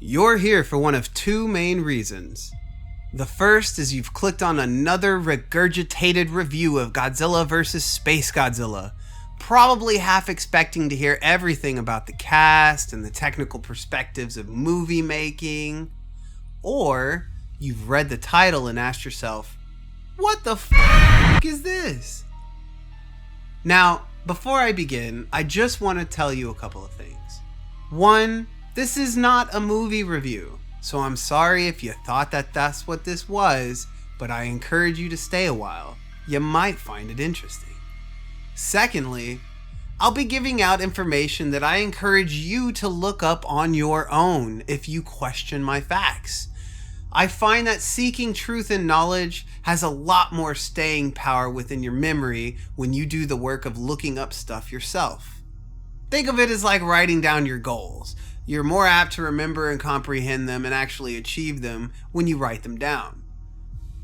You're here for one of two main reasons. The first is you've clicked on another regurgitated review of Godzilla vs. SpaceGodzilla, probably half expecting to hear everything about the cast and the technical perspectives of movie making. Or you've read the title and asked yourself, what the f*** is this? Now, before I begin, I just want to tell you a couple of things. One, this is not a movie review, so I'm sorry if you thought that that's what this was, but I encourage you to stay a while. You might find it interesting. Secondly, I'll be giving out information that I encourage you to look up on your own if you question my facts. I find that seeking truth and knowledge has a lot more staying power within your memory when you do the work of looking up stuff yourself. Think of it as like writing down your goals. You're more apt to remember and comprehend them and actually achieve them when you write them down.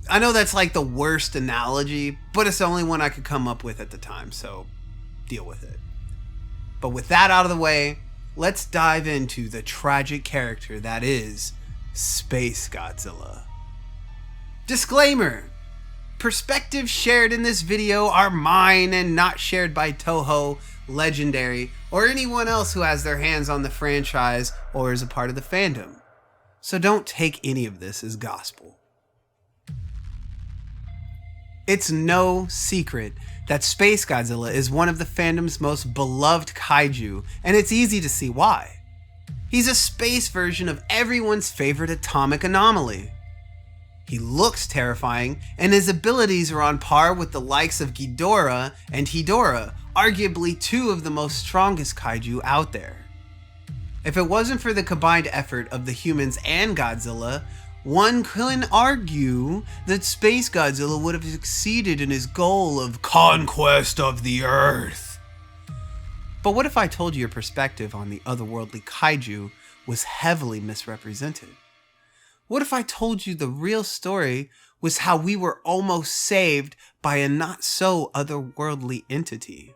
I know that's like the worst analogy, but it's the only one I could come up with at the time, so deal with it. But with that out of the way, let's dive into the tragic character that is SpaceGodzilla. Disclaimer: perspectives shared in this video are mine and not shared by Toho, Legendary, or anyone else who has their hands on the franchise or is a part of the fandom. So don't take any of this as gospel. It's no secret that SpaceGodzilla is one of the fandom's most beloved kaiju, and it's easy to see why. He's a space version of everyone's favorite atomic anomaly. He looks terrifying, and his abilities are on par with the likes of Ghidorah and Hedorah, arguably two of the most strongest kaiju out there. If it wasn't for the combined effort of the humans and Godzilla, one can argue that SpaceGodzilla would have succeeded in his goal of conquest of the Earth. But what if I told you your perspective on the otherworldly kaiju was heavily misrepresented? What if I told you the real story was how we were almost saved by a not so otherworldly entity?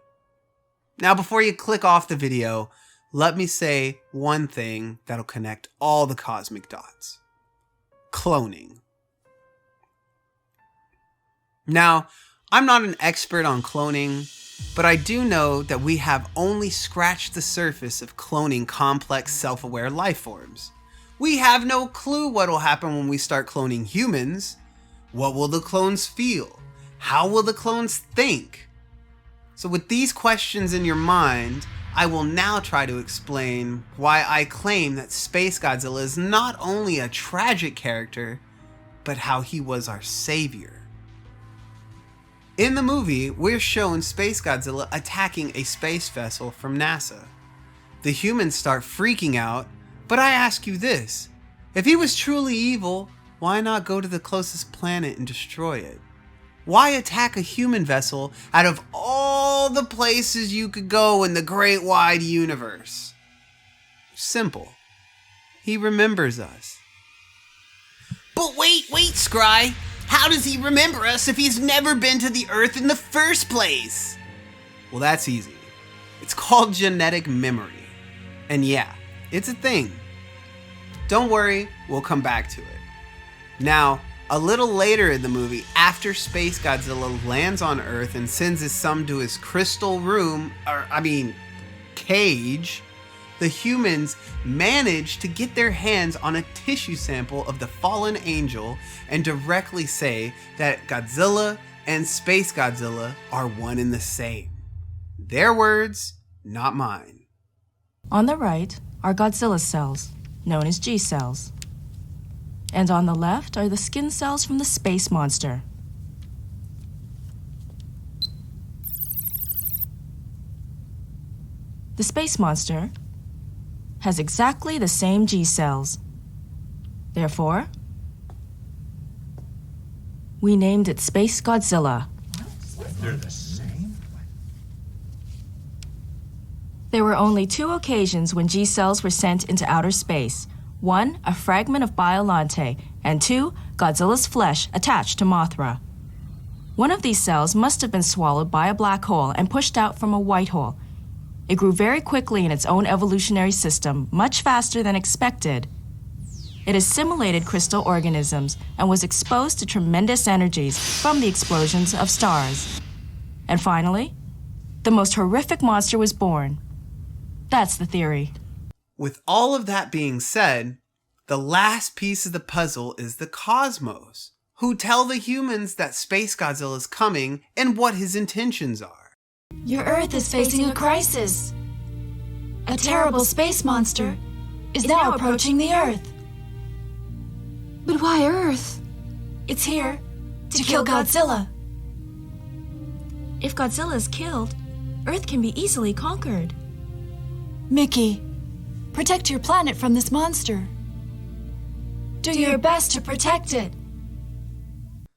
Now, before you click off the video, let me say one thing that'll connect all the cosmic dots. Cloning. Now, I'm not an expert on cloning, but I do know that we have only scratched the surface of cloning complex self-aware life forms. We have no clue what will happen when we start cloning humans. What will the clones feel? How will the clones think? So with these questions in your mind, I will now try to explain why I claim that SpaceGodzilla is not only a tragic character, but how he was our savior. In the movie, we're shown SpaceGodzilla attacking a space vessel from NASA. The humans start freaking out, but I ask you this: if he was truly evil, why not go to the closest planet and destroy it? Why attack a human vessel out of all the places you could go in the great wide universe? Simple. He remembers us. But wait, Scrye! How does he remember us if he's never been to the Earth in the first place? Well, that's easy. It's called genetic memory. And yeah, it's a thing. Don't worry, we'll come back to it. Now, a little later in the movie, after SpaceGodzilla lands on Earth and sends his son to his crystal room, cage, the humans manage to get their hands on a tissue sample of the fallen angel and directly say that Godzilla and SpaceGodzilla are one and the same. Their words, not mine. On the right are Godzilla cells, known as G cells. And on the left are the skin cells from the space monster. The space monster has exactly the same G cells. Therefore, we named it SpaceGodzilla. They're the same? There were only two occasions when G cells were sent into outer space. One, a fragment of Biollante, and two, Godzilla's flesh attached to Mothra. One of these cells must have been swallowed by a black hole and pushed out from a white hole. It grew very quickly in its own evolutionary system, much faster than expected. It assimilated crystal organisms and was exposed to tremendous energies from the explosions of stars. And finally, the most horrific monster was born. That's the theory. With all of that being said, the last piece of the puzzle is the cosmos, who tell the humans that Space Godzilla is coming and what his intentions are. Your Earth is facing a crisis. A terrible space monster is now approaching the Earth. But why Earth? It's here to kill Godzilla. If Godzilla is killed, Earth can be easily conquered. Mickey, protect your planet from this monster. Do your best to protect it.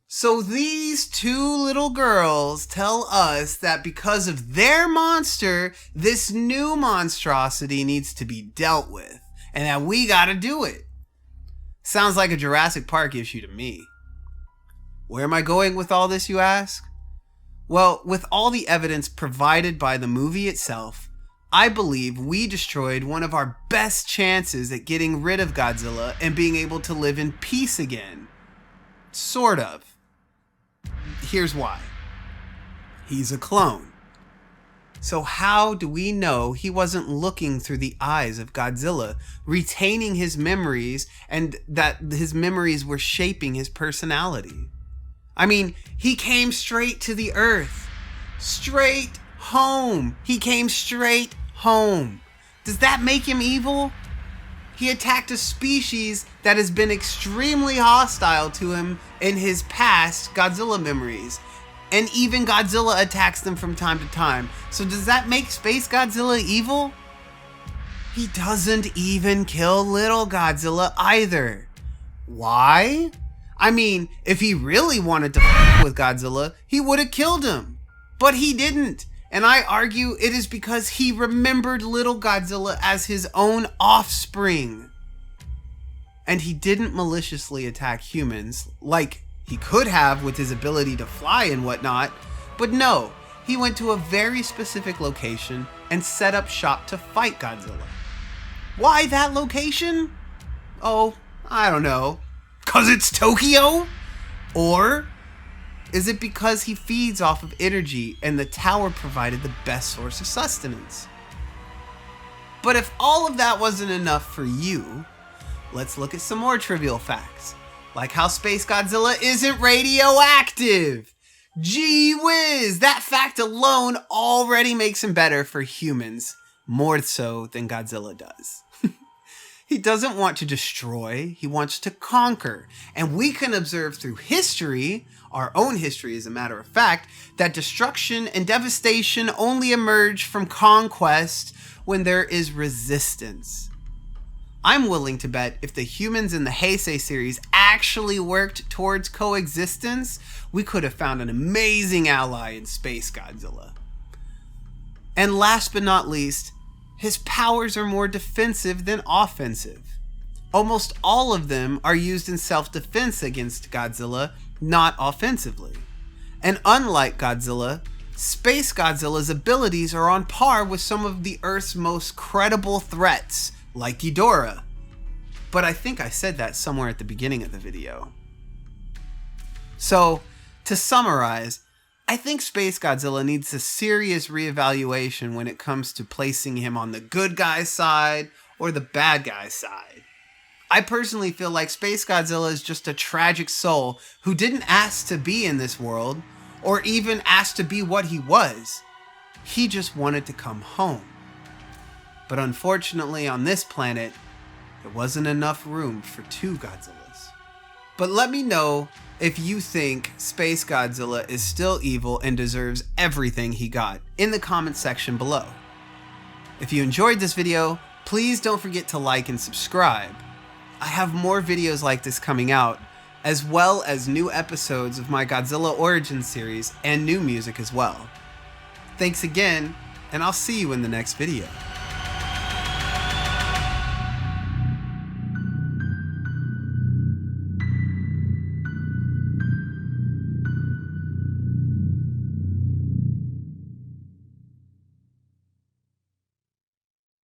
So these two little girls tell us that because of their monster, this new monstrosity needs to be dealt with, and that we gotta do it. Sounds like a Jurassic Park issue to me. Where am I going with all this, you ask? Well, with all the evidence provided by the movie itself, I believe we destroyed one of our best chances at getting rid of Godzilla and being able to live in peace again. Sort of. Here's why. He's a clone. So how do we know he wasn't looking through the eyes of Godzilla, retaining his memories, and that his memories were shaping his personality? I mean, he came straight to the Earth. Straight home. He came straight home. Does that make him evil? He attacked a species that has been extremely hostile to him in his past Godzilla memories. And even Godzilla attacks them from time to time. So does that make Space Godzilla evil? He doesn't even kill little Godzilla either. Why? I mean, if he really wanted to f with Godzilla, he would have killed him. But he didn't. And I argue it is because he remembered little Godzilla as his own offspring. And he didn't maliciously attack humans like he could have with his ability to fly and whatnot. But no, he went to a very specific location and set up shop to fight Godzilla. Why that location? Oh, I don't know. 'Cause it's Tokyo? Or is it because he feeds off of energy and the tower provided the best source of sustenance? But if all of that wasn't enough for you, let's look at some more trivial facts, like how Space Godzilla isn't radioactive. Gee whiz, that fact alone already makes him better for humans, more so than Godzilla does. He doesn't want to destroy, he wants to conquer. And we can observe through history, our own history as a matter of fact, that destruction and devastation only emerge from conquest when there is resistance. I'm willing to bet if the humans in the Heisei series actually worked towards coexistence, we could have found an amazing ally in Space Godzilla. And last but not least, his powers are more defensive than offensive. Almost all of them are used in self-defense against Godzilla, not offensively. And unlike Godzilla, Space Godzilla's abilities are on par with some of the Earth's most credible threats, like Ghidorah. But I think I said that somewhere at the beginning of the video. So, to summarize, I think Space Godzilla needs a serious reevaluation when it comes to placing him on the good guy's side or the bad guy's side. I personally feel like Space Godzilla is just a tragic soul who didn't ask to be in this world or even ask to be what he was. He just wanted to come home. But unfortunately on this planet, there wasn't enough room for two Godzillas. But let me know if you think Space Godzilla is still evil and deserves everything he got in the comment section below. If you enjoyed this video, please don't forget to like and subscribe. I have more videos like this coming out, as well as new episodes of my Godzilla Origins series and new music as well. Thanks again, and I'll see you in the next video.